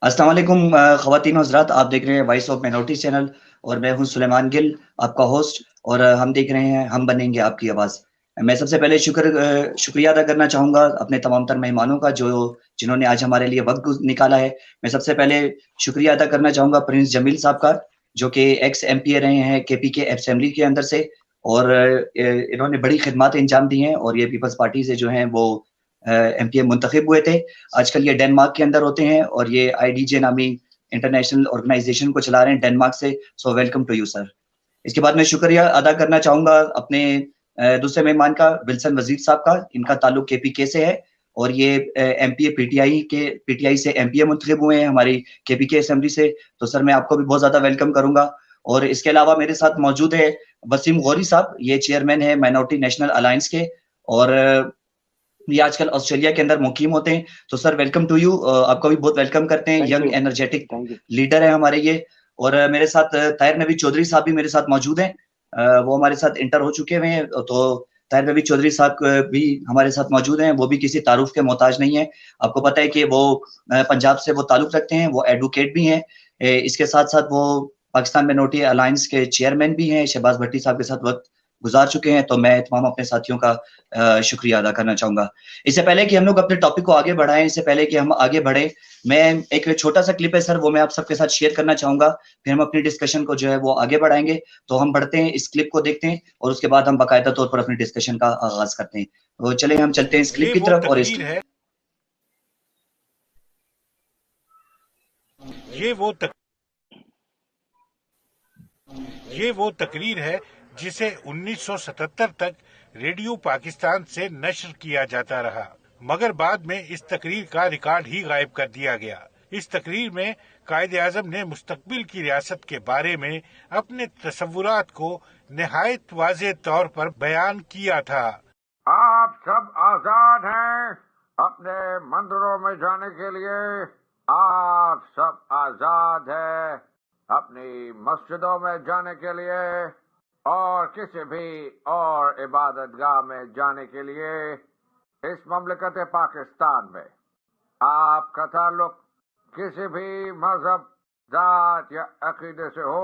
अस्सलाम वालेकुम ख़वातीन हज़रात, आप देख रहे हैं वॉइस ऑफ माइनॉरिटीज़ चैनल और मैं हूं सुलेमान गिल, आपका होस्ट। और हम देख रहे हैं हम बनेंगे आपकी आवाज़। मैं सबसे पहले शुक्रिया अदा करना चाहूँगा अपने तमाम तर मेहमानों का जिन्होंने आज हमारे लिए वक़्त निकाला है। मैं सबसे पहले शुक्रिया अदा करना चाहूँगा प्रिंस जमील साहब का, जो कि एक्स एमपीए रहे हैं केपीके असेंबली के अंदर से, और इन्होंने बड़ी खिदमत अंजाम दी हैं और ये पीपल्स पार्टी से जो हैं वो एमपीए मुंतखब हुए थे। आजकल ये डेनमार्क के अंदर होते हैं और ये आईडीजे नामी इंटरनेशनल ऑर्गेनाइजेशन को चला रहे हैं डेनमार्क से। So welcome to you sir. इसके बाद मैं शुक्रिया अदा करना चाहूँगा अपने दूसरे मेहमान का, विल्सन वज़ीर साहब का। इनका ताल्लुक केपीके से है और ये एमपीए पीटीआई से एमपीए मुंतखब हुए हैं हमारी केपीके असेंबली से। तो सर मैं आपको भी बहुत ज़्यादा वेलकम करूँगा। और इसके अलावा मेरे साथ मौजूद है वसीम गौरी साहब, ये चेयरमैन है माइनॉरिटी नेशनल अलायंस के, और ये आजकल ऑस्ट्रेलिया के अंदर मुकीम होते हैं। तो सर वेलकम टू यू, आपका भी बहुत वेलकम करते हैं। यंग एनर्जेटिक लीडर है हमारे ये। और मेरे साथ ताहिर नबी चौधरी साहब भी मेरे साथ मौजूद हैं। वो हमारे साथ इंटर हो चुके हुए हैं। तो ताहिर नबी चौधरी साहब भी हमारे साथ मौजूद हैं। वो भी किसी तारुफ के मोहताज नहीं है। आपको पता है कि वो पंजाब से वो ताल्लुक रखते हैं, वो एडवोकेट भी हैं। इसके साथ साथ वो पाकिस्तान माइनॉरिटी अलायंस के चेयरमैन भी हैं, शहबाज भट्टी साहब के साथ वक्त गुजार चुके हैं। तो मैं तमाम अपने साथियों का शुक्रिया अदा करना चाहूंगा। इससे पहले कि हम लोग अपने टॉपिक को आगे बढ़ाएं, इससे पहले कि हम आगे बढ़े, मैं एक छोटा सा क्लिप है सर, वो मैं आप सबके साथ शेयर करना चाहूंगा। फिर हम अपनी डिस्कशन को जो है वो आगे बढ़ाएंगे। तो हम बढ़ते हैं, इस क्लिप को देखते हैं और उसके बाद हम बाकायदा तौर पर अपनी डिस्कशन का आगाज करते हैं। तो चले हम चलते हैं इस क्लिप की तरफ। और ये वो तकरीर है जिसे 1977 तक रेडियो पाकिस्तान से नश्र किया जाता रहा, मगर बाद में इस तकरीर का रिकॉर्ड ही गायब कर दिया गया। इस तकरीर में कायद-ए-आज़म ने मुस्तकबिल की रियासत के बारे में अपने तसव्वुरात को निहायत वाज़ेह तौर पर बयान किया था। आप सब आजाद हैं अपने मंदिरों में जाने के लिए, आप सब आजाद हैं अपनी मस्जिदों में जाने के लिए और किसी भी और इबादतगाह में जाने के लिए। इस ममलकत पाकिस्तान में आपका ताल्लुक किसी भी मजहब, जात या अकीदे से हो,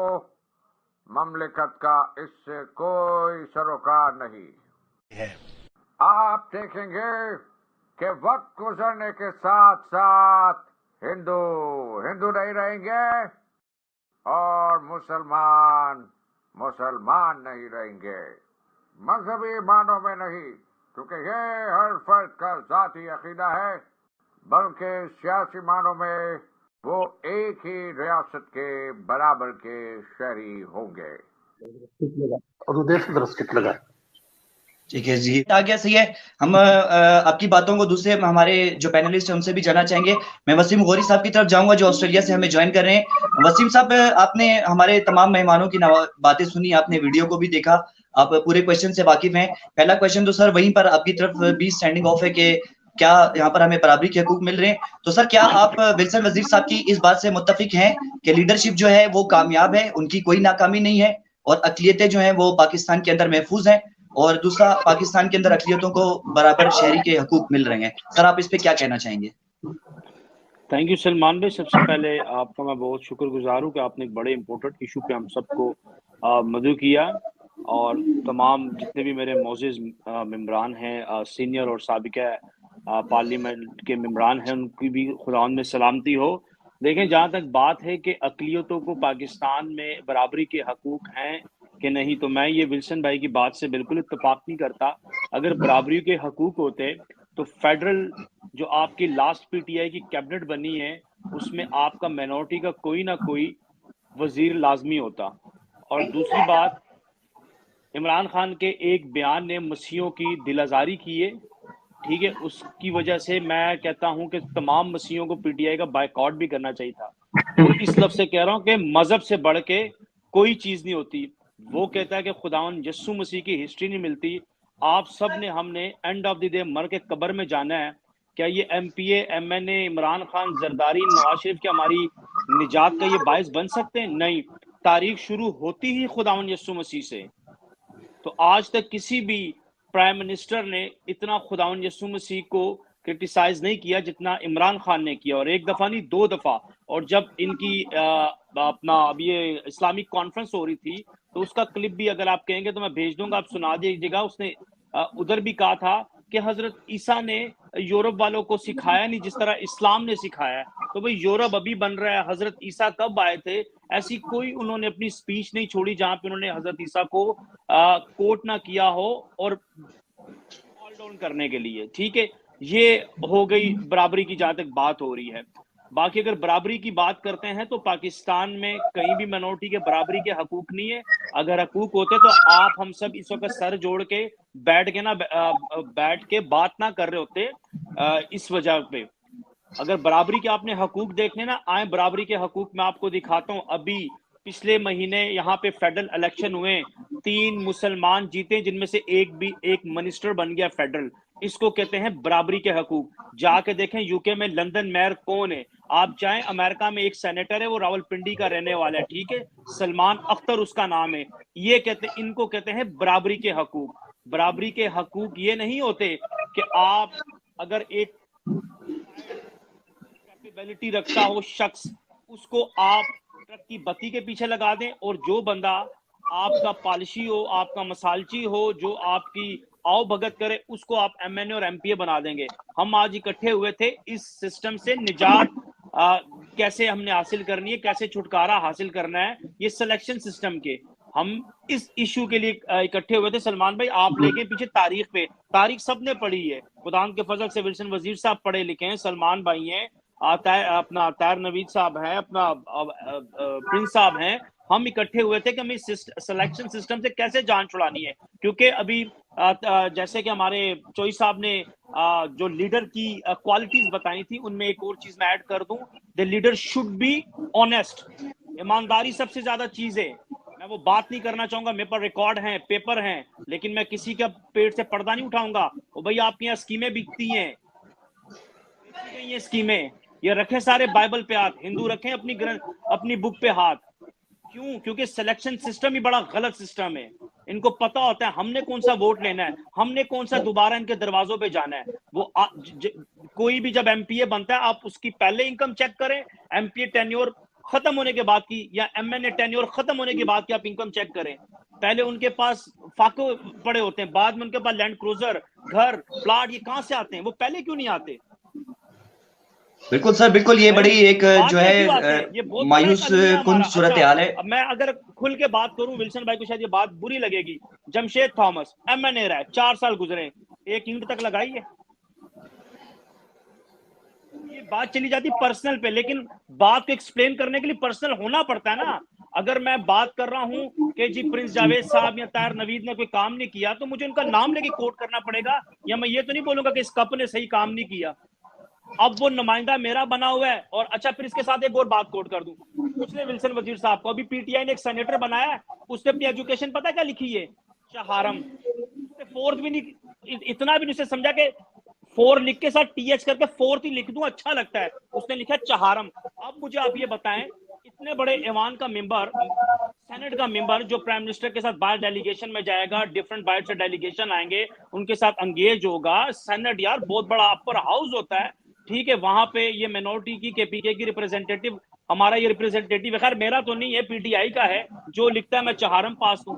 ममलकत का इससे कोई सरोकार नहीं है। आप देखेंगे कि वक्त गुजरने के साथ साथ हिंदू हिंदू नहीं रहेंगे और मुसलमान मुसलमान नहीं रहेंगे। मजहबी मानों में नहीं, क्योंकि ये हर फर्द का जाती अकीदा है, बल्कि सियासी मानों में वो एक ही रियासत के बराबर के शहरी होंगे। ठीक है जी, आ गया, सही है। हम आपकी बातों को दूसरे हमारे जो पैनलिस्ट हैं उनसे भी जानना चाहेंगे। मैं वसीम गौरी साहब की तरफ जाऊंगा जो ऑस्ट्रेलिया से हमें ज्वाइन कर रहे हैं। वसीम साहब, आपने हमारे तमाम मेहमानों की बातें सुनी, आपने वीडियो को भी देखा, आप पूरे क्वेश्चन से वाकिफ हैं। पहला क्वेश्चन तो सर वहीं पर आपकी तरफ भी स्टैंडिंग ऑफ है कि क्या यहाँ पर हमें बराबरी के हकूक मिल रहे हैं। तो सर क्या आप विल्सन वजीर साहब की इस बात से मुत्तफिक हैं कि लीडरशिप जो है वो कामयाब है, उनकी कोई नाकामी नहीं है और अकलियतें जो हैं वो पाकिस्तान के अंदर महफूज हैं, और दूसरा पाकिस्तान के अंदर अकलियतों को बराबर शहरी के हकूक मिल रहे हैं। सर आप इस पे क्या कहना चाहेंगे? थैंक यू सलमान भाई। सबसे पहले आपका मैं बहुत शुक्रगुजार हूँ कि आपने एक बड़े इम्पोर्टेंट इशू पे हम सबको मदऊ किया, और तमाम जितने भी मेरे मोअज़्ज़िज़ मेंबरान हैं, सीनियर और साबिका पार्लियामेंट के मेंबरान हैं, उनकी भी खुदावंद में सलामती हो। देखें, जहाँ तक बात है कि अकलियतों को पाकिस्तान में बराबरी के हकूक हैं कि नहीं, तो मैं ये विल्सन भाई की बात से बिल्कुल इत्तेफाक नहीं करता। अगर बराबरी के हकूक होते तो फेडरल जो आपकी लास्ट पीटीआई की कैबिनेट बनी है उसमें आपका माइनॉरिटी का कोई ना कोई वजीर लाजमी होता। और दूसरी बात, इमरान खान के एक बयान ने मसीहों की दिल आज़ारी की है, ठीक है, उसकी वजह से मैं कहता हूं कि तमाम मसीहों को पीटीआई का बायकॉट भी करना चाहिए था। और इस लफ्ज़ से कह रहा हूं कि मजहब से बढ़ के कोई चीज नहीं होती। वो कहता है कि खुदावन यस्सु मसीह की हिस्ट्री नहीं मिलती। आप सब ने, हमने एंड ऑफ द डे मर के कब्र में जाना है। क्या ये एमपीए, एमएनए, इमरान खान, जरदारी, नवाज शरीफ की हमारी निजात का ये बायस बन सकते हैं? नहीं। तारीख शुरू होती ही खुदावन यस्सु मसीह से। तो आज तक किसी भी प्राइम मिनिस्टर ने इतना खुदावन यस्सु मसीह को क्रिटिसाइज नहीं किया जितना इमरान खान ने किया, और एक दफा नहीं 2 दफा। और जब इनकी अपना अब ये इस्लामिक कॉन्फ्रेंस हो रही थी तो उसका क्लिप भी अगर आप कहेंगे तो मैं भेज दूंगा, आप सुना दीजिएगा। उसने उधर भी कहा था कि हजरत ईसा ने यूरोप वालों को सिखाया नहीं जिस तरह इस्लाम ने सिखाया है। तो भाई यूरोप अभी बन रहा है, हजरत ईसा कब आए थे? ऐसी कोई उन्होंने अपनी स्पीच नहीं छोड़ी जहां पे उन्होंने हजरत ईसा को कोट ना किया हो और ऑल डाउन करने के लिए। ठीक है, ये हो गई बराबरी की जहां तक बात हो रही है। बाकी अगर बराबरी की बात करते हैं तो पाकिस्तान में कहीं भी मिनोरिटी के बराबरी के हकूक नहीं है। अगर हकूक होते तो आप हम सब इस वक्त सर जोड़ के बैठ के बात ना कर रहे होते इस वजह पे। अगर बराबरी के आपने हकूक देखने ना आए, बराबरी के हकूक मैं आपको दिखाता हूं। अभी पिछले महीने यहाँ पे फेडरल इलेक्शन हुए, 3 मुसलमान जीते जिनमें से एक मिनिस्टर बन गया फेडरल। इसको कहते हैं बराबरी के हकूक। जाके देखें यूके में लंदन मेयर कौन है, आप जाएं अमेरिका में एक सेनेटर है वो रावलपिंडी का रहने वाला है, ठीक है, सलमान अख्तर उसका नाम है। ये इनको कहते हैं बराबरी के हकूक। बराबरी के हकूक ये नहीं होते कि आप अगर एक कैपेबिलिटी रखता हो शख्स उसको आप ट्रक की बत्ती के पीछे लगा दें, और जो बंदा आपका पॉलिसी हो, आपका मसालची हो, जो आपकी आओ भगत करे, उसको आप एमएनए और एमपीए बना देंगे। हम आज इकट्ठे हुए थे इस सिस्टम से निजात कैसे हमने हासिल करनी है, कैसे छुटकारा हासिल करना है ये सिलेक्शन सिस्टम के। हम इस इशू के लिए इकट्ठे हुए थे। सलमान भाई आप लेके पीछे तारीख पे, तारीख सबने पढ़ी है, खुदा के फजल से विल्सन वजीर साहब पढ़े लिखे हैं, सलमान भाई हैं, अपना तार नवीद साहब हैं, अपना प्रिंस साहब हैं। हम इकट्ठे हुए थे कि हमें सिलेक्शन सिस्टम से कैसे जान छुड़ानी है। क्योंकि अभी जैसे कि हमारे चोई साहब ने जो लीडर की क्वालिटीज बताई थी, उनमें एक और चीज मैं ऐड कर दूं, the leader should be honest. ईमानदारी सबसे ज्यादा चीज है। मैं वो बात नहीं करना चाहूंगा, मेरे पर रिकॉर्ड हैं, पेपर हैं, लेकिन मैं किसी का पेट से पर्दा नहीं उठाऊंगा। वो भाई आपके यहाँ स्कीमें बिकती हैं, ये स्कीमें, ये रखे सारे बाइबल पे हाथ, हिंदू रखें अपनी बुक पे हाथ। क्यों? क्योंकि सिलेक्शन सिस्टम ही बड़ा गलत सिस्टम है। इनको पता होता है हमने कौन सा वोट लेना है, हमने कौन सा दोबारा इनके दरवाजों पे जाना है। वो कोई भी जब एमपीए बनता है आप उसकी पहले इनकम चेक करें, एमपीए टेन्योर खत्म होने के बाद की, या एमएनए टेन्योर खत्म होने के बाद की आप इनकम चेक करें। पहले उनके पास फाको पड़े होते हैं, बाद में उनके पास लैंड क्रूजर, घर, प्लाट, ये कहां से आते हैं? वो पहले क्यों नहीं आते? बिल्कुल सर, बिल्कुल। ये बड़ी एक जो है मायूस कुन सूरत हाल है। मैं अगर खुल के बात करूं, विल्सन भाई को शायद ये बात बुरी लगेगी, जमशेद थॉमस एमएनए रहा है, 4 साल गुजरे, एक ईंट तक लगाई है। ये बात चली जाती पर्सनल पे, लेकिन बात को एक्सप्लेन करने के लिए पर्सनल होना पड़ता है ना। अगर मैं बात कर रहा हूं कि जी प्रिंस जावेद साहब या तार नवीद ने कोई काम नहीं किया, तो मुझे उनका नाम लेके कोट करना पड़ेगा, या मैं ये तो नहीं बोलूंगा कि इस कप ने सही काम नहीं किया। अब वो नुमाइंदा मेरा बना हुआ है। और अच्छा, फिर इसके साथ एक और बात कोट कर दूं, उसने विल्सन वजीर साहब को अभी पीटीआई ने एक सेनेटर बनाया है, उसने अपनी एजुकेशन पता क्या लिखी है? चहारम। फोर्थ भी नहीं, इतना भी नहीं उसे समझा कि 4 लिख के साथ टीएच करके 4th ही लिख दूं, अच्छा लगता है। उसने लिखा चहारम। अब मुझे आप ये बताएं, इतने बड़े ऐवान का मेंबर, सेनेट का मेंबर, जो प्राइम मिनिस्टर के साथ बाहर डेलीगेशन में जाएगा, डिफरेंट बाहर से डेलीगेशन आएंगे, उनके साथ एंगेज होगा। सेनेट यार बहुत बड़ा अपर हाउस होता है, ठीक है, वहां पे ये मिनोरिटी की केपीके की रिप्रेजेंटेटिव, हमारा ये रिप्रेजेंटेटिव है, खैर मेरा तो नहीं है, पीटीआई का है, जो लिखता है मैं चहारम पास हूं,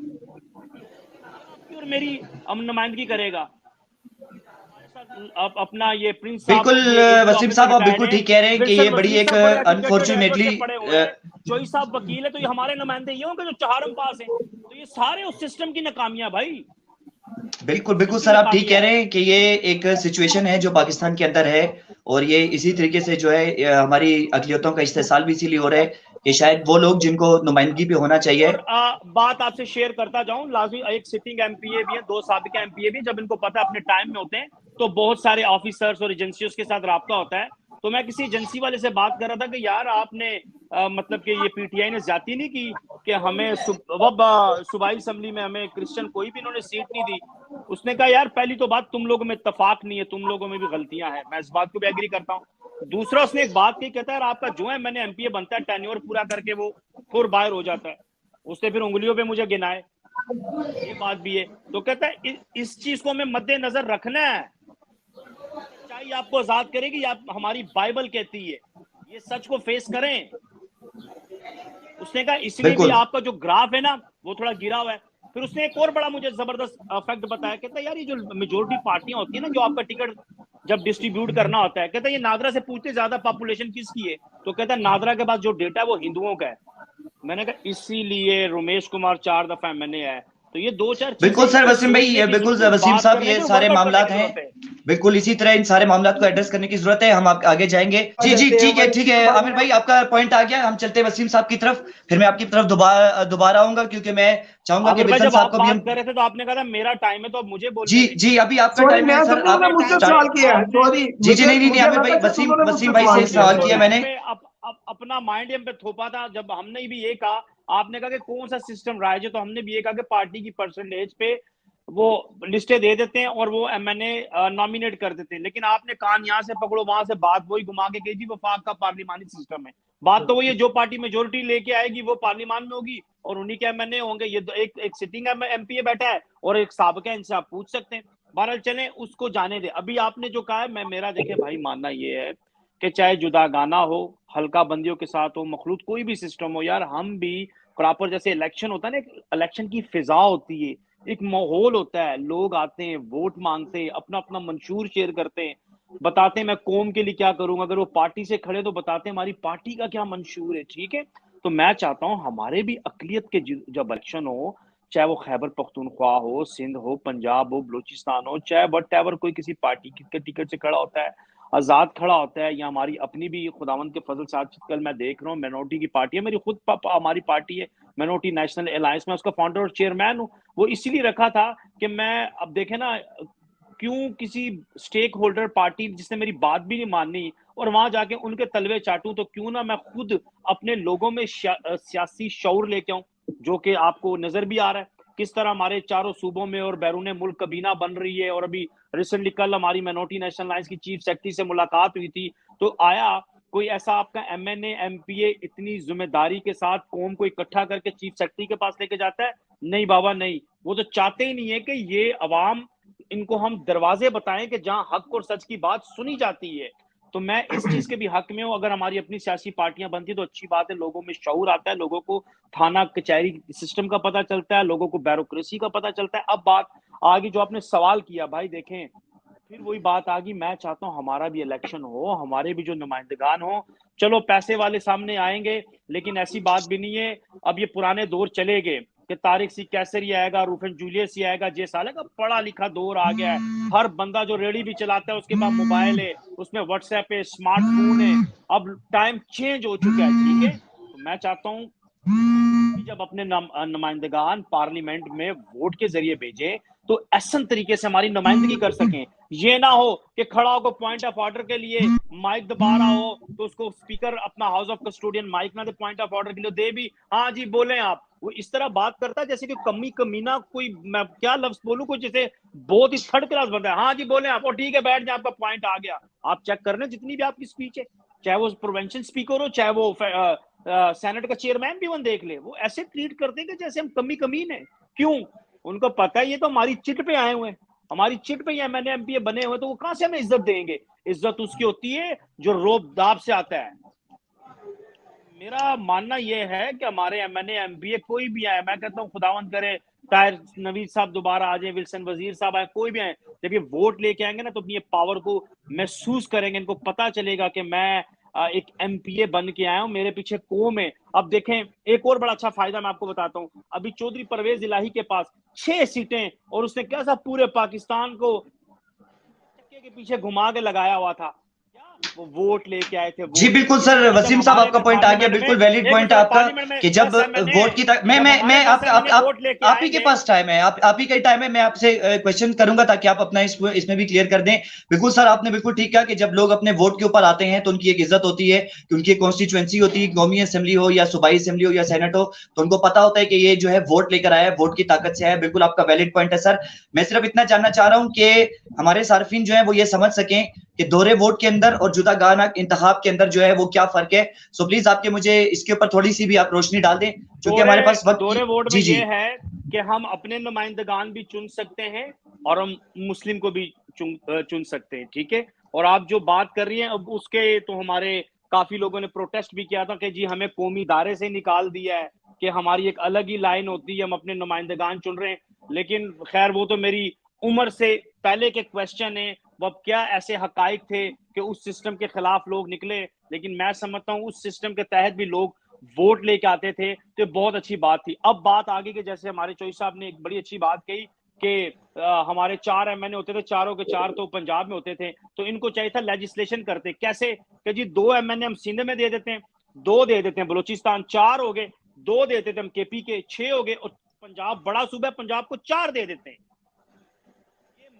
और मेरी नुमाइंदगी करेगा अपना ये प्रिंस साहब। बिल्कुल वसीम साहब, आप बिल्कुल ठीक कह रहे हैं कि ये बड़ी एक अनफॉर्चुनेटली चोई साहब वकील है, तो ये हमारे नुमाइंदे ये होंगे जो चहारम पास है। तो ये सारे उस सिस्टम की नाकामियां भाई। बिल्कुल बिल्कुल सर, आप ठीक कह रहे हैं कि ये एक सिचुएशन है जो पाकिस्तान के अंदर है, और ये इसी तरीके से जो है हमारी अक़लियतों का इस्तेसाल भी इसीलिए हो रहा है कि शायद वो लोग जिनको नुमाइंदगी पे होना चाहिए। बात आपसे शेयर करता जाऊं, लाजमी एक सिटिंग एमपीए भी है, 2 साबिक एमपीए भी, जब इनको पता अपने टाइम में होते हैं तो बहुत सारे ऑफिसर्स और एजेंसियों के साथ राब्ता होता है। तो मैं किसी एजेंसी वाले से बात कर रहा था कि यार आपने मतलब कि ये पीटीआई ने ज्यादती नहीं की कि हमें सूबाई असम्बली में हमें क्रिश्चियन कोई भी इन्होंने सीट नहीं दी। उसने कहा यार पहली तो बात तुम लोगों में इत्तेफाक नहीं है, तुम लोगों में भी गलतियां हैं, मैं इस बात को भी एग्री करता हूँ। दूसरा उसने एक बात की, कहता है आपका जो है मैंने एमपीए बनता है टेन्योर पूरा करके वो फुर बाहर हो जाता है। उसने फिर उंगलियों पे मुझे गिनाए, ये बात भी है। तो कहता है इस चीज को हमें मद्देनजर रखना है। सच्चाई आपको आजाद करेगी, या हमारी बाइबल कहती है? ये सच को फेस करें। उसने कहा इसलिए भी आपका जो ग्राफ है ना वो थोड़ा गिरा हुआ है। फिर उसने एक और बड़ा मुझे जबरदस्त फैक्ट बताया, कहता है यार ये जो मेजोरिटी पार्टियां होती है ना, जो आपका टिकट जब डिस्ट्रीब्यूट करना होता है, कहता है ये नादरा से पूछते ज्यादा पॉपुलेशन किसकी है, तो कहता है नादरा के पास जो डेटा है वो हिंदुओं का है। मैंने कहा इसीलिए रमेश कुमार 4 दफा एमएनए है। तो ये 2-4 बिल्कुल सर वसीम भाई, बिल्कुल वसीम साहब, ये सारे मामलात हैं, बिल्कुल इसी तरह इन सारे मामलात को एड्रेस करने की जरूरत है। हम आगे जाएंगे। जी जी ठीक है आमिर भाई, आपका पॉइंट आ गया। हम चलते हैं वसीम साहब की तरफ, फिर मैं आपकी तरफ दोबारा आऊंगा, क्योंकि मैं चाहूंगा कि विल्सन साहब को भी हम कर रहे थे तो आपने कहा था मेरा टाइम है तो अब मुझे बोलने। जी जी अभी आपका टाइम है सर। आप मुझसे सवाल किया है, सॉरी। जी नहीं आमिर भाई, वसीम भाई से सवाल किया मैंने। अपना माइंड हम पे थोपा था जब हमने भी ये कहा, आपने कहा कि कौन सा सिस्टम राइज है, तो हमने भी ये कहा कि पार्टी की परसेंटेज पे वो लिस्टें दे देते हैं और वो एमएनए नॉमिनेट कर देते हैं। लेकिन आपने कान यहाँ से पकड़ो वहां से बात वही घुमा के कही, वफाक का पार्लिमानी सिस्टम है। बात तो वही है, जो पार्टी मेजोरिटी लेके आएगी वो पार्लिमान में होगी और उन्हीं के एमएनए होंगे। ये एक सिटिंग एमपी बैठा है और एक साबिका, इनसे आप पूछ सकते हैं। बहरहाल चले उसको जाने दे। अभी आपने जो कहा है, मेरा देखे भाई मानना ये है कि चाहे जुदा गाना हो, हल्का बंदियों के साथ हो, मखलूत कोई भी सिस्टम हो, यार हम भी प्रॉपर, जैसे इलेक्शन होता है ना, इलेक्शन की फिजा होती है, एक माहौल होता है, लोग आते हैं, वोट मांगते हैं, अपना अपना मंशूर शेयर करते हैं, बताते हैं मैं कौम के लिए क्या करूंगा। अगर वो पार्टी से खड़े तो बताते हैं हमारी पार्टी का क्या मंशूर है। ठीक है, तो मैं चाहता हूं हमारे भी अकलियत के जब इलेक्शन हो, चाहे वो खैबर पख्तूनख्वा हो, सिंध हो, पंजाब हो, बलूचिस्तान हो, चाहे वट एवर कोई किसी पार्टी के टिकट से खड़ा होता है, आजाद खड़ा होता है, या हमारी अपनी भी खुदावंद के फजल साथ कल मैं देख रहा हूँ मिनोरिटी की पार्टी है, मेरी खुद हमारी पार्टी है मिनोरिटी नेशनल अलायंस में, उसका फाउंडर और चेयरमैन हूँ। वो इसीलिए रखा था कि मैं, अब देखे ना, क्यों किसी स्टेक होल्डर पार्टी जिसने मेरी बात भी नहीं माननी और वहां जाके उनके तलवे चाटूं, तो क्यों ना मैं खुद अपने लोगों में सियासी शऊर लेके आऊं, जो कि आपको नजर भी आ रहा है किस तरह हमारे चारों सूबों में और बैरून मुल्क कबीना बन रही है। और अभी रिसेंटली कल हमारी मिनोरिटी नेशनल अलायंस की चीफ सेक्रेटरी से मुलाकात हुई थी, तो आया कोई ऐसा आपका एमएनए एमपीए इतनी जिम्मेदारी के साथ कौम को इकट्ठा करके चीफ सेक्रेटरी के पास लेके जाता है? नहीं बाबा नहीं, वो तो चाहते ही नहीं है कि ये अवाम, इनको हम दरवाजे बताएं कि जहां हक और सच की बात सुनी जाती है। तो मैं इस चीज के भी हक में हूं। अगर हमारी अपनी सियासी पार्टियां बनती तो अच्छी बात है, लोगों में शऊर आता है, लोगों को थाना कचहरी सिस्टम का पता चलता है, लोगों को ब्यूरोक्रेसी का पता चलता है। अब बात आगे जो आपने सवाल किया भाई, देखें फिर वही बात आ गई, मैं चाहता हूं हमारा भी इलेक्शन हो, हमारे भी जो नुमाइंदगान हो। चलो पैसे वाले सामने आएंगे, लेकिन ऐसी बात भी नहीं है। अब ये पुराने दौर चले गए कि तारिक सी कैसर ही आएगा, रूफन जूलियस ही आएगा, जे साले का पढ़ा लिखा दौर आ गया है। हर बंदा जो रेडी भी चलाता है उसके पास मोबाइल है, उसमें व्हाट्सएप है, स्मार्टफोन है। अब टाइम चेंज हो चुका है। ठीक है, तो मैं चाहता हूं कि जब अपने नुमाइंदगान पार्लियामेंट में वोट के जरिए भेजे तो ऐसन तरीके से हमारी नुमाइंदगी कर सकें। ये ना हो कि खड़ा होकर पॉइंट ऑफ ऑर्डर के लिए माइक दबा रहा हो तो उसको स्पीकर अपना हाउस ऑफ कस्टोडियन माइक ना दे, पॉइंट ऑफ ऑर्डर के लिए दे भी, हाँ जी बोले आप। वो इस तरह बात करता है जैसे कि कमी कमीना, कोई मैं क्या लफ्ज बोलूं, कोई जैसे बहुत ही थर्ड क्लास बंदा है। हाँ जी बोले आप, और ठीक है बैठ जाए, आपका पॉइंट आ गया। आप चेक कर रहे हैं जितनी भी आपकी स्पीच है, चाहे वो प्रोवेंशन स्पीकर हो, चाहे वो सेनेट का चेयरमैन भी वन देख ले, वो ऐसे ट्रीट करते हैं कि जैसे हम कमीन है। क्यों? उनको पता है ये तो हमारी चिट पे आए हुए हैं, हमारी चिट पे एमएनए एमपीए बने हुए, तो वो कहां से हमें इज्जत देंगे? इज्जत उसकी होती है जो रोब दाब से आता है। मेरा मानना यह है कि हमारे एमएनए एमपीए कोई भी आए, मैं कहता हूं खुदावंद करे ताहिर नवीद साहब दोबारा आ जाए, विल्सन वजीर साहब आए, कोई भी आए, जब ये वोट लेके आएंगे ना तो अपनी पावर को महसूस करेंगे, इनको पता चलेगा कि मैं एक एमपीए बन के आया हूं, मेरे पीछे कौम है। अब देखें एक और बड़ा अच्छा फायदा मैं आपको बताता हूं, अभी चौधरी परवेज इलाही के पास 6 सीटें और उसने कैसा पूरे पाकिस्तान को चक्के के पीछे घुमा के लगाया हुआ था, वो वोट लेके आए थे। जी बिल्कुल सर, वसीम साहब आपका पॉइंट आ गया, बिल्कुल वैलिड पॉइंट आपका कि जब वोट की मैं आप ही के पास टाइम है, आप ही का टाइम है, मैं आपसे क्वेश्चन करूंगा ताकि आप अपना इसमें भी क्लियर कर दें। बिल्कुल सर, आपने बिल्कुल ठीक कहा कि जब लोग अपने वोट के ऊपर आते हैं तो उनकी एक इज्जत होती है कि उनकी कॉन्स्टिट्यूएंसी होती है, कौमी असेंबली हो या सूबाई असेंबली हो या सेनेट हो, तो उनको पता होता है कि ये जो है वोट लेकर आया है, वोट की ताकत से है। बिल्कुल आपका वैलिड पॉइंट है सर। मैं सिर्फ इतना जानना चाह रहा हूं कि हमारे सार्फिन जो है वो ये समझ सकें कि दोहरे वोट के अंदर और जुदा गाना इंतखाब के अंदर जो है वो क्या फर्क है। सो प्लीज आपके मुझे इसके ऊपर थोड़ी सी भी आप रोशनी डाल दें, क्योंकि हमारे पास वक्त। दोहरे वोट में ये है कि हम अपने नुमाइंदगान भी चुन सकते हैं और हम मुस्लिम को भी चुन सकते हैं। ठीक है, और आप जो बात कर रही हैं अब उसके, तो हमारे काफी लोगों ने प्रोटेस्ट भी किया था कि जी हमें कौमी दायरे से निकाल दिया है, कि हमारी एक अलग ही लाइन होती है, हम अपने नुमाइंदगान चुन रहे हैं। लेकिन खैर वो तो मेरी उम्र से पहले के क्वेश्चन है, वो क्या ऐसे हकाइक थे कि उस सिस्टम के खिलाफ लोग निकले। लेकिन मैं समझता हूँ उस सिस्टम के तहत भी लोग वोट लेके आते थे, तो बहुत अच्छी बात थी। अब बात आगे के, जैसे हमारे चौधरी साहब ने एक बड़ी अच्छी बात कही कि हमारे 4 एमएनए होते थे, चारों के चार तो पंजाब में होते थे, तो इनको चाहिए था लेजिस्लेशन करते। कैसे कि जी 2 एमएनए हम सिंध में दे देते हैं, 2 दे देते हैं बलूचिस्तान, 4 हो गए, 2 देते थे हम केपी के, 6 हो गए, और पंजाब बड़ा सूबा है, पंजाब को 4 दे देते हैं।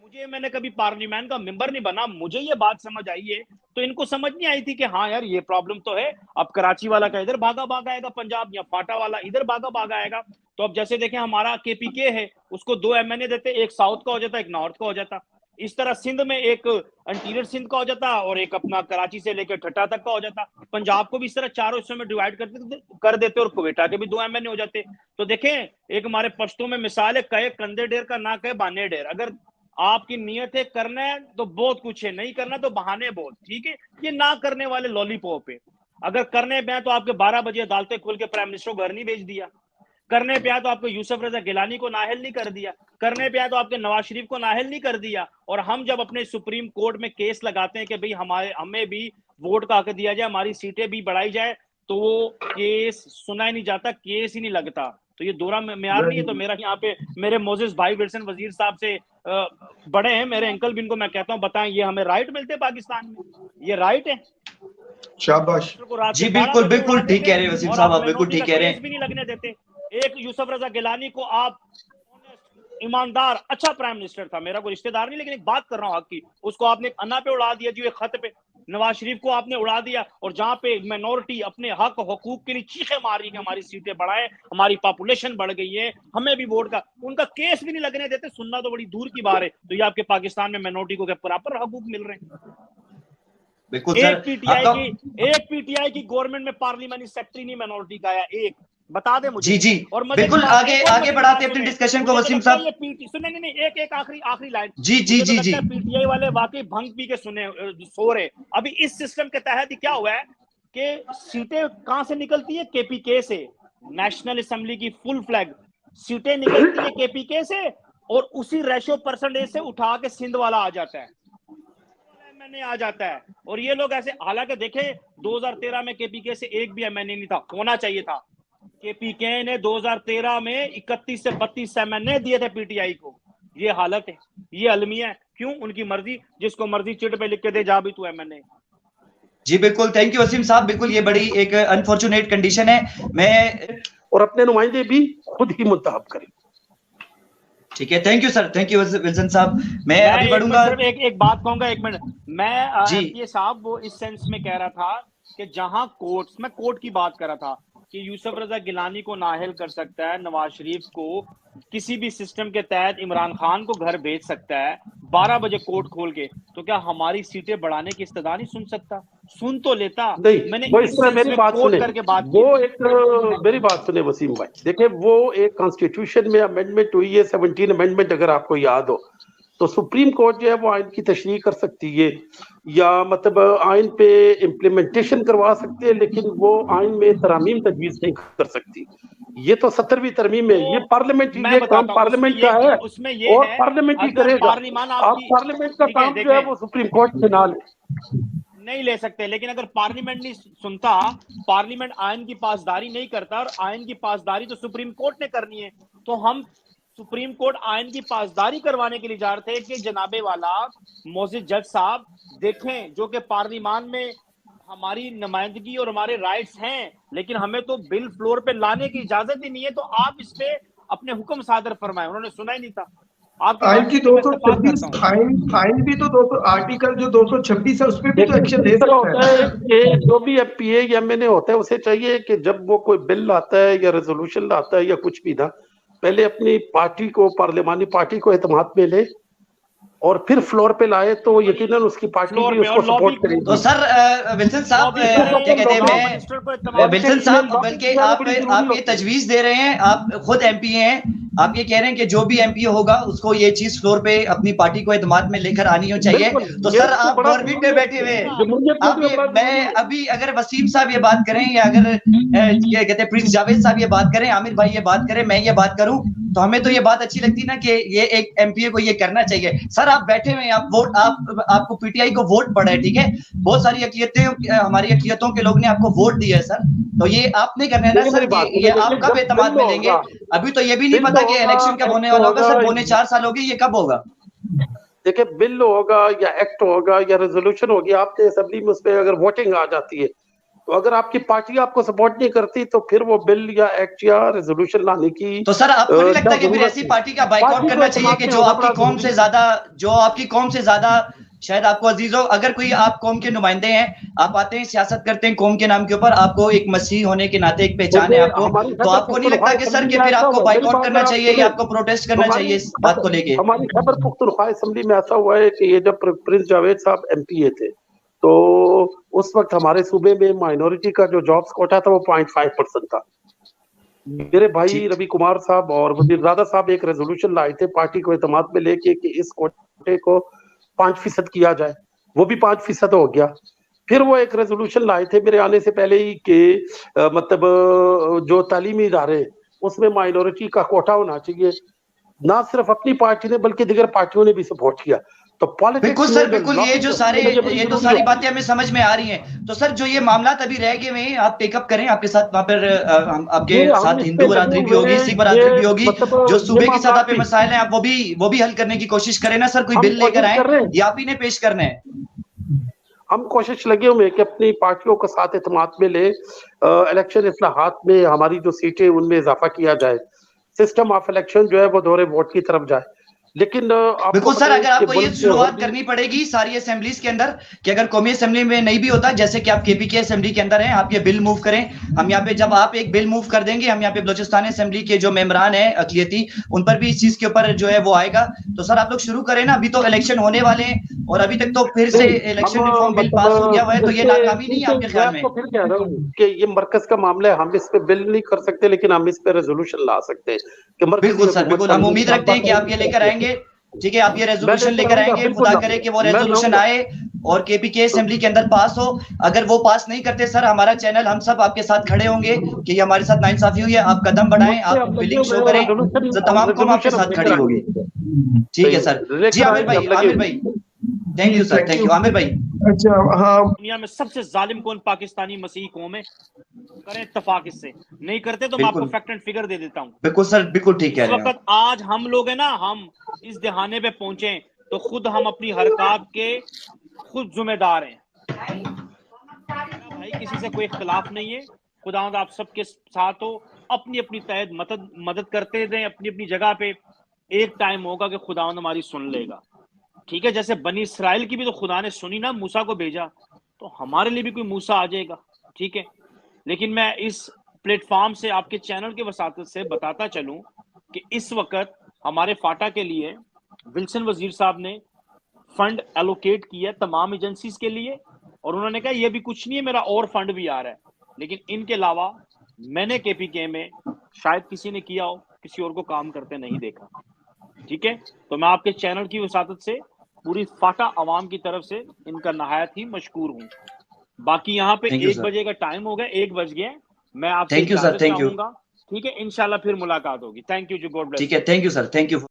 मुझे, मैंने कभी पार्लियामेंट का मेंबर नहीं बना, मुझे ये बात समझ आई है, तो इनको समझ नहीं आई थी कि हाँ यार ये प्रॉब्लम तो है। अब कराची वाला का इधर भागा भागा आएगा पंजाब, या फाटा वाला इधर भागा भागा आएगा। तो अब जैसे देखें हमारा केपीके है, उसको 2 एमएनए देते, एक साउथ का हो जाता, एक नॉर्थ का हो जाता। इस तरह सिंध में एक इंटीरियर सिंध का हो जाता, और एक अपना कराची से लेकर ठट्टा तक का हो जाता। पंजाब को भी इस तरह चारों हिस्सों में डिवाइड कर देते, और क्वेटा के भी 2 एमएनए हो जाते। तो देखें एक हमारे पश्तो में मिसाल है, कहे कंधे ढेर का ना कहे बाने ढेर। अगर आपकी नियत है करना है तो बहुत कुछ है, नहीं करना तो बहाने बहुत, ठीक है। ये ना करने वाले लॉलीपॉप है। अगर करने पे तो आपके 12 बजे अदालतें खोल के प्राइम मिनिस्टर को घर नहीं भेज दिया, करने पे तो आपको यूसुफ रजा गिलानी को नाअहल नहीं कर दिया, करने पे तो आपके नवाज शरीफ को नाअहल नहीं कर दिया। और हम जब अपने सुप्रीम कोर्ट में केस लगाते हैं कि भाई हमें भी वोट का हक दिया जाए, हमारी सीटें भी बढ़ाई जाए, तो वो केस सुना ही नहीं जाता, केस ही नहीं लगता। तो ये दोहरा मेयार नहीं है। तो मेरा यहाँ पे मेरे मोजेस भाई विल्सन वजीर साहब से बड़े हैं, मेरे अंकल भी, इनको मैं कहता हूँ बताएं ये हमें राइट मिलते हैं पाकिस्तान में, ये राइट है? शाबाश जी बिल्कुल बिल्कुल ठीक कह रहे हैं वसीम साहब, आप बिल्कुल ठीक कह रहे हैं। भी नहीं लगने देते। एक यूसुफ रजा गिलानी को आप ईमानदार अच्छा प्राइम मिनिस्टर था, मेरा कोई रिश्तेदार नहीं, लेकिन एक बात कर रहा हूँ हक की, उसको आपने अन्ना पे उड़ा दिया जी, एक खत पे। नवाज शरीफ को आपने उड़ा दिया, और जहां पे मिनोरिटी अपने हक हकूक के लिए चीखें मार रही है हमारी सीटें बढ़ाए, हमारी पॉपुलेशन बढ़ गई है, हमें भी वोट का, उनका केस भी नहीं लगने देते। सुनना तो बड़ी दूर की बात है। तो ये आपके पाकिस्तान में मिनोरिटी को प्रॉपर हकूक मिल रहे हैं। बिल्कुल एक पीटीआई की गवर्नमेंट में पार्लियामेंट्री सेक्रेटरी नहीं मिनोरिटी का आया, एक बता दे मुझे। जी जी और बिल्कुल, आगे बढ़ाते अपनी डिस्कशन को वसीम साहब। सुने नहीं, एक आखिरी लाइन। जी जी जी जी, पीटीआई वाले वाकई भंग पी के सो रहे। अभी इस सिस्टम के तहत क्या हुआ है कि सीटें कहां से निकलती है? केपीके से। नेशनल असेंबली की फुल फ्लैग सीटें निकलती है केपीके से, और उसी रेशियो परसेंटेज से उठा के सिंध वाला आ जाता है, एमएनए आ जाता है। और ये लोग ऐसे, हालांकि देखे 2013 में केपीके से एक भी एमएनए नहीं था, होना चाहिए था। केपीके ने 2013 में 31 से 32 एमएनए दिए थे पीटीआई को। ये हालत है, ये अलमिया है। क्यों? उनकी मर्जी, जिसको मर्जी चिट पे लिख के दे जा भी तू एमएनए। जी बिल्कुल, थैंक यू वसीम साहब। बिल्कुल ये बड़ी एक अनफॉर्चुनेट कंडीशन है। मैं और अपने नुमाइंदे भी खुद ही मुंतखब करें। ठीक है, thank you sir, thank you Wilson साहब। मैं अभी बढ़ूंगा। एक बात कहूंगा, 1 मिनट। मैं ये साहब वो इस सेंस में कह रहा था कि जहां कोर्ट्स, मैं कोर्ट की बात कर रहा था कि यूसुफ रजा गिलानी को नाअहल कर सकता है, नवाज शरीफ को किसी भी सिस्टम के तहत इमरान खान को घर भेज सकता है 12 बजे कोर्ट खोल के, तो क्या हमारी सीटें बढ़ाने की इस्तदा नहीं सुन सकता? सुन तो लेता। मैंने वो इस तरह मेरी बात सुने, वो एक मेरी बात सुने वसीम भाई। देखे वो एक कॉन्स्टिट्यूशन में अमेंडमेंट हुई है, 17 अमेंडमेंट, अगर आपको याद हो, तो सुप्रीम कोर्ट जो है वो आइन की तशरीह कर सकती है, या मतलब आइन पे इम्प्लीमेंटेशन करवा सकती है, लेकिन वो आइन में तरामीम तजवीज नहीं कर सकती। ये तो 17वीं तरमीम है, ये पार्लियामेंट, ये काम पार्लियामेंट का है, और पार्लियामेंट ही करेगा। आप पार्लियामेंट का काम जो है वो सुप्रीम कोर्ट से ना नहीं ले सकते। लेकिन अगर पार्लियामेंट नहीं सुनता, पार्लियामेंट आइन की पासदारी नहीं करता, और आइन की पासदारी तो सुप्रीम कोर्ट ने करनी है, तो हम सुप्रीम कोर्ट आइन की पासदारी करवाने के लिए जा रहे थे कि जनाबे वाला मोजिद जज साहब देखें, जो कि पार्लियामान में हमारी नुमाइंदगी और हमारे राइट्स हैं, लेकिन हमें तो बिल फ्लोर पे लाने की इजाजत ही नहीं है, तो आप इस पे अपने हुक्म सादर फरमाए। उन्होंने सुना ही नहीं था। आइन की 226 फाइन भी तो 200 आर्टिकल जो 226 है उसमें भी तो एक्शन ले सकता है। जो भी एमपीए या एमएनए होता है उसे चाहिए कि जब वो कोई बिल लाता है या रेजोल्यूशन लाता है या कुछ भी ना, पहले अपनी पार्टी को, पार्लियामानी पार्टी को एतमाद में ले, और फिर फ्लोर पे लाए, तो यकीनन उसकी पार्टी भी उसको सपोर्ट करेगी। तो सर विल्सन साहब क्या कहते हैं, मैं विल्सन साहब, बल्कि आप ये तजवीज दे रहे हैं, आप खुद एमपी हैं आप ये कह रहे हैं कि जो भी एमपी होगा उसको ये चीज फ्लोर पे अपनी पार्टी को एतमाद में लेकर आनी हो चाहिए। तो सर आप गवर्नमेंट में बैठे हुए आप मैं अभी अगर वसीम साहब ये बात करें या अगर ये कहते हैं प्रिंस जावेद साहब ये बात करें, आमिर भाई ये बात करें, मैं ये बात करूं, तो हमें तो ये बात अच्छी लगती है ना कि ये एक एमपीए को ये करना चाहिए। सर आप बैठे हुए आप वोट आपको पीटीआई को वोट पड़ा है, ठीक है, बहुत सारी अक़लियतें हमारी अक़लियतों के लोग ने आपको वोट दिया है सर, तो ये आप नहीं करना है ना सर, ये आप कब एतमाद में लेंगे? अभी तो ये भी नहीं पता कि इलेक्शन कब होने वाला होगा सर, पौने 4 साल हो गए, ये कब होगा? देखिए बिल होगा या एक्ट होगा या रेजोल्यूशन होगी, आपने असेंबली में उस पर अगर वोटिंग आ जाती है तो अगर आपकी पार्टी आपको सपोर्ट नहीं करती तो फिर वो बिल या एक्ट या रेजोल्यूशन लाने की तो सर आपको नहीं लगता कि फिर ऐसी पार्टी का बाइकआउट करना चाहिए कि जो आपकी कौम से ज्यादा शायद आपको अजीज हो? अगर कोई आप कौम के नुमाइंदे हैं, आप आते हैं सियासत करते हैं कौम के नाम के ऊपर, आपको एक मसीह होने के नाते एक पहचान है आपको, तो आपको नहीं लगता कि सर कि फिर आपको बाइकआउट करना चाहिए या आपको प्रोटेस्ट करना चाहिए इस बात को लेके? हमारी खैबर पख्तूनख्वा असेंबली में ऐसा हुआ है कि ये जब प्रिंस जावेद साहब एमपीए थे तो उस वक्त हमारे सूबे में माइनॉरिटी का जो जॉब्स कोटा था वो 0.5% था। मेरे भाई रवि कुमार साहब और वजीर राधा साहब एक रेजोल्यूशन लाए थे पार्टी को एतमाद में लेके कि इस कोटे को 5% किया जाए, वो भी 5% हो गया। फिर वो एक रेजोल्यूशन लाए थे मेरे आने से पहले ही कि मतलब जो तालीमी इदारे उसमें माइनॉरिटी का कोटा होना चाहिए। ना सिर्फ अपनी पार्टी ने बल्कि दिगर पार्टियों ने भी सपोर्ट किया। तो बिल्कुल सर, बिल्कुल, ये तो सारी बातें हमें समझ में आ रही हैं। तो सर जो ये मामला अभी रह गए हैं आप टेकअप करें, आपके साथ वहां पर आपके साथ हिंदू बरादरी भी होगी, सिख बरादरी भी होगी, जो सूबे की सतह पे मसाइल हैं आप वो भी हल करने की कोशिश करें ना सर। कोई बिल लेकर आए या आप ही ने पेश करना है? हम कोशिश लगे हुए कि अपनी पार्टियों को साथ एतमाद में ले, इलेक्शन इस्लाहात में हमारी जो सीटें उनमें इजाफा किया जाए, सिस्टम ऑफ इलेक्शन जो है वो दोहरे वोट की तरफ जाए। लेकिन बिल्कुल सर, अगर आपको ये शुरुआत करनी पड़ेगी सारी असेंबलीज के अंदर कि अगर कौमी असेंबली में नहीं भी होता, जैसे कि आप केपीके असेंबली के अंदर हैं, आप ये बिल मूव करें, हम यहाँ पे जब आप एक बिल मूव कर देंगे, हम यहाँ पे बलोचिस्तान असेंबली के जो मेंबरान हैं अक़लियती, उन पर भी इस चीज के ऊपर जो है वो आएगा। तो सर आप लोग शुरू करें ना, अभी तो इलेक्शन होने वाले हैं और अभी तक तो फिर से इलेक्शन रिफॉर्म बिल पास हो गया हुआ है, तो ये नाकामी नहीं है आपके ख्याल में? फिर कह रहा हूँ कि ये मरकज का मामला है, हम इस पे बिल नहीं कर सकते लेकिन हम इस पे रेजोल्यूशन ला सकते हैं। बिल्कुल सर, बिल्कुल, हम उम्मीद रखते हैं कि आप ये लेकर आएंगे, ठीक है, आप ये रेजोल्यूशन लेकर आएंगे, खुदा करे कि वो रेजोल्यूशन आए और केपीके असेंबली के अंदर पास हो। अगर वो पास नहीं करते सर, हमारा चैनल हम सब आपके साथ खड़े होंगे कि हमारे साथ नाइंसाफी हुई है, आप कदम बढ़ाएं, आप बिलिंग शो करें, तो तमाम कौम आपके साथ खड़ी होगी। ठीक है सर। जी आमिर भाई, thank you sir, thank you Aamir भाई। अच्छा, हाँ, दुनिया में सबसे जालिम कौन पाकिस्तानी मसीही कौम है? करें इत्तेफाक, इससे नहीं करते तो मैं आपको फैक्ट एंड फिगर दे देता हूँ। बिल्कुल सर, बिल्कुल ठीक है। इस वक्त आज हम लोग है ना, हम इस दहाने पे पहुंचे तो खुद हम अपनी हरकत के खुद जिम्मेदार हैं भाई, किसी से कोई इख्तिलाफ नहीं है। खुदावंद आप सबके साथ हो, अपनी अपनी तहत मदद करते रहें अपनी अपनी जगह पे। एक टाइम होगा कि खुदावंद हमारी सुन लेगा, ठीक है। जैसे बनी इसराइल की भी तो खुदा ने सुनी ना, मूसा को भेजा, तो हमारे लिए भी कोई मूसा आ जाएगा, ठीक है। लेकिन मैं इस प्लेटफॉर्म से आपके चैनल के वसातत से बताता चलूं कि इस वक्त हमारे फाटा के लिए विल्सन वजीर साहब ने फंड एलोकेट किया तमाम एजेंसीज के लिए, और उन्होंने कहा यह भी कुछ नहीं है, मेरा और फंड भी आ रहा है। लेकिन इनके अलावा मैंने केपीके में शायद किसी ने किया हो, किसी और को काम करते नहीं देखा, ठीक है। तो मैं आपके चैनल की वसातत से पूरी फाटा अवाम की तरफ से इनका नहायत ही मशकूर हूँ। बाकी यहाँ पे 1 बजे का टाइम हो गया, 1 बज गया, मैं आपसे इजाजत चाहूंगा, ठीक है। इंशाल्लाह फिर मुलाकात होगी। Thank you ji, God bless. ठीक है, thank you sir, thank you.